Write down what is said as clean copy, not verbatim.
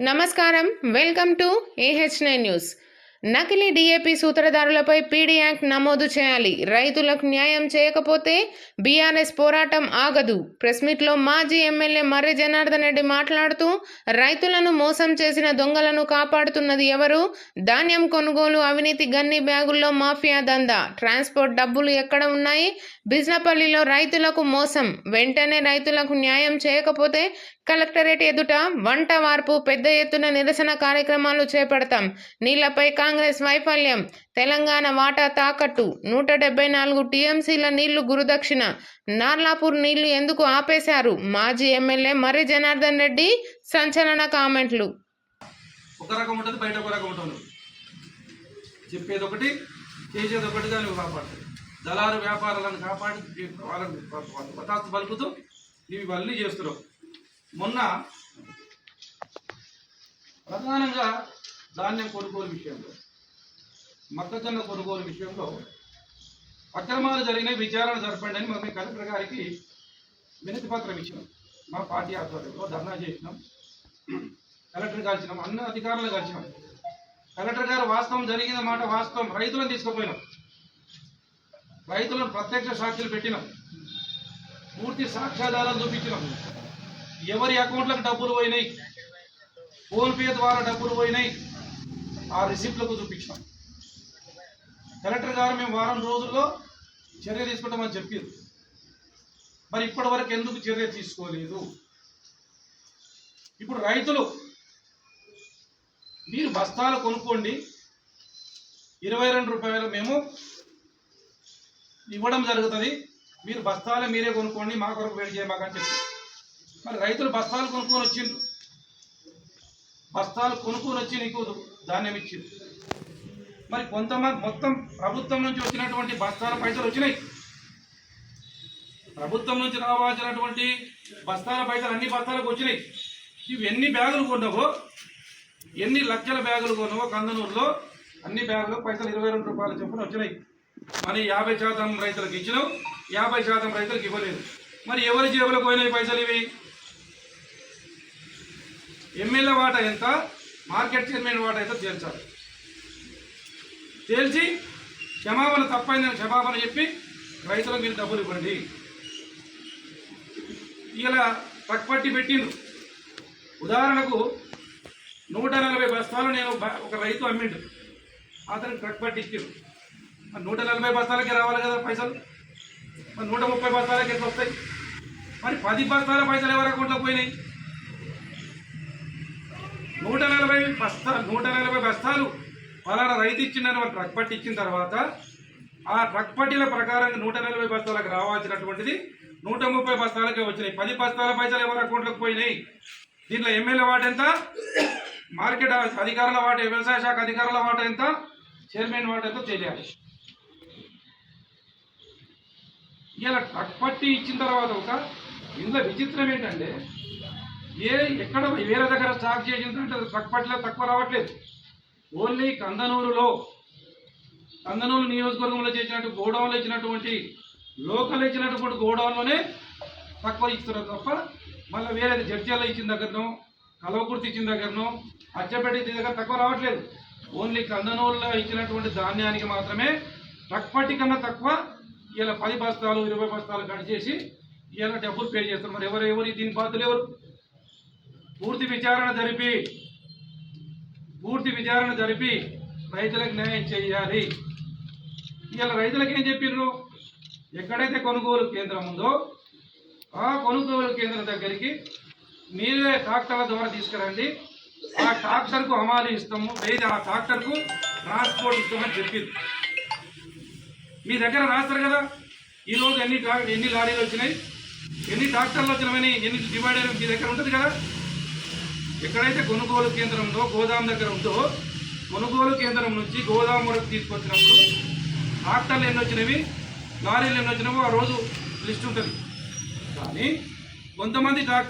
నమస్కారం, welcome to AH9 news. నకిలీ DAP సూత్రధారులపై PD act నమోదు చేయాలి. రైతులకు న్యాయం చేయకపోతే BRS పోరాటం ఆగదు. ప్రెస్ మీట్లో మాజీ ఎమ్మెల్యే మర్రి జనార్దన్ రెడ్డి మాట్లాడుతూ, రైతులను మోసం చేసిన దొంగలను కాపాడుతున్నది ఎవరు? ధాన్యం కొనుగోలు అవినీతి, గన్ని బ్యాగుల్లో మాఫియా దందా, ట్రాన్స్పోర్ట్ డబ్బులు ఎక్కడ ఉన్నాయి? బిజ్నపల్లిలో రైతులకు మోసం, వెంటనే రైతులకు న్యాయం చేయకపోతే కలెక్టరేట్ ఎదుట వంట వార్పు, పెద్ద ఎత్తున నిరసన కార్యక్రమాలు చేపడతాం. నీళ్లపై కాంగ్రెస్ వైఫల్యం, తెలంగాణ వాటా తాకట్టు, 174 TMCల నీళ్లు గురుదక్షిణ, నార్లాపూర్ నీళ్లు ఎందుకు ఆపేశారు? మాజీ ఎమ్మెల్యే మర్రి జనార్దన్ రెడ్డి సంచలన కామెంట్లు. ఒక రకం ఉంటుంది, బయట ఒక రకం ఉంటుంది. చెప్పేది ఒకటి, చేసేది ఒకటిగా నువ్వు కాపాడుతుంది. దళారు వ్యాపారాలను కాపాడి వాళ్ళని పతాస్తు పలుకుతూ ఇవి వల్లి చేస్తున్నావు. మొన్న ప్రధానంగా ధాన్యం కొనుగోలు విషయంలో, మొక్కజొన్న కొనుగోలు విషయంలో అక్రమాలు జరిగిన విచారణ జరపండి అని మేము కలెక్టర్ గారికి వినతి పత్రం ఇచ్చినాం. మా పార్టీ ఆధ్వర్యంలో ధర్నా చేసినాం, కలెక్టర్ కలిసినాం, అన్ని అధికారులు కలిసినాం. కలెక్టర్ గారు వాస్తవం జరిగిన మాట వాస్తవం, రైతులను తీసుకుపోయినాం, రైతులను ప్రత్యక్ష సాక్షులు పెట్టినాం, పూర్తి సాక్ష్యాధారాలు చూపించినాం. ఎవరి అకౌంట్లకు డబ్బులు పోయినాయి, ఫోన్పే ద్వారా డబ్బులు పోయినాయి, ఆ రిసిప్ట్లకు చూపించాం. కలెక్టర్ గారు మేము వారం రోజుల్లో చర్య తీసుకుంటామని చెప్పారు. మరి ఇప్పటి వరకు ఎందుకు చర్య తీసుకోలేదు? ఇప్పుడు రైతులు మీరు బస్తాలు కొనుక్కోండి, 22 రూపాయలు మేము ఇవ్వడం జరుగుతుంది, మీరు బస్తాలు మీరే కొనుక్కోండి, మా కొరకు వేడి చేయమాకని చెప్పి. మరి రైతులు బస్తాలు కొనుక్కొని వచ్చిండ్రు, బస్తాలు కొనుక్కొని వచ్చి నీకు ధాన్యం ఇచ్చింది. మరి కొంతమంది మొత్తం ప్రభుత్వం నుంచి వచ్చినటువంటి బస్తాల పైసలు వచ్చినాయి, ప్రభుత్వం నుంచి రావాల్సినటువంటి బస్తాల పైసలు అన్ని బస్తాలకు వచ్చినాయి. ఇవి ఎన్ని బ్యాగులు కొన్నావో, ఎన్ని లక్షల బ్యాగులు కొన్నావో కందనూరులో అన్ని బ్యాగులు పైసలు 22 రూపాయల చొప్పున వచ్చినాయి. మరి 50% రైతులకు ఇచ్చినావు, 50% రైతులకు ఇవ్వలేదు. మరి ఎవరి జేబులకు పోయినాయి పైసలు? ఇవి ఎమ్మెల్యే వాటా ఎంత, మార్కెట్ చైర్మన్ వాటా ఎంత తేల్చాలి. తేల్చి క్షమాపణ, తప్పైందని క్షమాపణ చెప్పి రైతులకు మీరు డబ్బులు ఇవ్వండి. ఇలా పట్టుపట్టి పెట్టిండ్రు. ఉదాహరణకు 140 బస్తాలు నేను ఒక రైతు అమ్మిండు, అతనికి ట్రక్ పట్టి ఇచ్చిండు. మరి 140 బస్తాలకే రావాలి కదా పైసలు, మరి 130 బస్తాలకి ఎంత వస్తాయి? మరి 10 బస్తాల పైసలు ఎవరి అకౌంట్లో పోయినాయి? 140 బస్తాలు ఫలానా రైతు ఇచ్చిందని వాళ్ళు ట్రక్ పట్టి ఇచ్చిన తర్వాత ఆ ట్రక్ పట్టీల ప్రకారంగా 140 బస్తాలకు రావాల్సినటువంటిది 130 బస్తాలకే వచ్చినాయి. 10 బస్తాల పైసలు ఎవరి అకౌంట్లోకి పోయినాయి? దీంట్లో ఎమ్మెల్యే వాట ఎంత, మార్కెట్ అధికారుల వాట, వ్యవసాయ శాఖ అధికారుల వాట ఎంత, చైర్మన్ వాట ఎంత తెలియాలి. ఇలా ట్రక్ పట్టి ఇచ్చిన తర్వాత ఇందులో విచిత్రం ఏంటంటే, ఎక్కడ వేరే దగ్గర స్టాక్ చేసిందంటే ట్రక్ పట్టిలో తక్కువ రావట్లేదు. ఓన్లీ కందనూరు నియోజకవర్గంలో చేసినట్టు గోడౌన్లో ఇచ్చినటువంటి, లోకల్ ఇచ్చినటువంటి గోడౌన్లోనే తక్కువ ఇస్తున్నారు తప్ప మళ్ళీ వేరే జడ్జీలో ఇచ్చిన దగ్గరనో, కలవకుర్తి ఇచ్చిన దగ్గరనో, అచ్చపేట ఇచ్చిన దగ్గర తక్కువ రావట్లేదు. ఓన్లీ కందనూరులో ఇచ్చినటువంటి ధాన్యానికి మాత్రమే ట్రక్ పట్టి కన్నా తక్కువ ఇలా 10 బస్తాలు 20 బస్తాలు కట్ చేసి ఇలా డబ్బులు పే చేస్తారు. మరి ఎవరు దీని బాధ్యులు ఎవరు? పూర్తి విచారణ జరిపి రైతులకు న్యాయం చేయాలి. ఇలా రైతులకు ఏం చెప్పిర్రు? ఎక్కడైతే కొనుగోలు కేంద్రం ఉందో ఆ కొనుగోలు కేంద్రం దగ్గరికి మీరే ట్రాక్టర్ల ద్వారా తీసుకురండి, ఆ ట్రాక్టర్కు హమాలి ఇస్తాము, లేదా ఆ ట్రాక్టర్కు ట్రాన్స్పోర్ట్ ఇస్తామని చెప్పింది. మీ దగ్గర రాస్తారు కదా, ఈరోజు ఎన్ని లారీలు వచ్చినాయి, ఎన్ని ట్రాక్టర్లు వచ్చినామని, ఎన్ని డివైడర్ మీ దగ్గర ఉంటుంది కదా. ఎక్కడైతే కొనుగోలు కేంద్రం ఉందో, గోదాం దగ్గర ఉందో, కొనుగోలు కేంద్రం నుంచి గోదాం వరకు తీసుకొచ్చినప్పుడు ట్రాక్టర్లు ఎన్ని వచ్చినవి, లారీలు ఎన్ని వచ్చినావో ఆ రోజు లిస్ట్ ఉంటుంది. కానీ కొంతమంది ట్రాక్టర్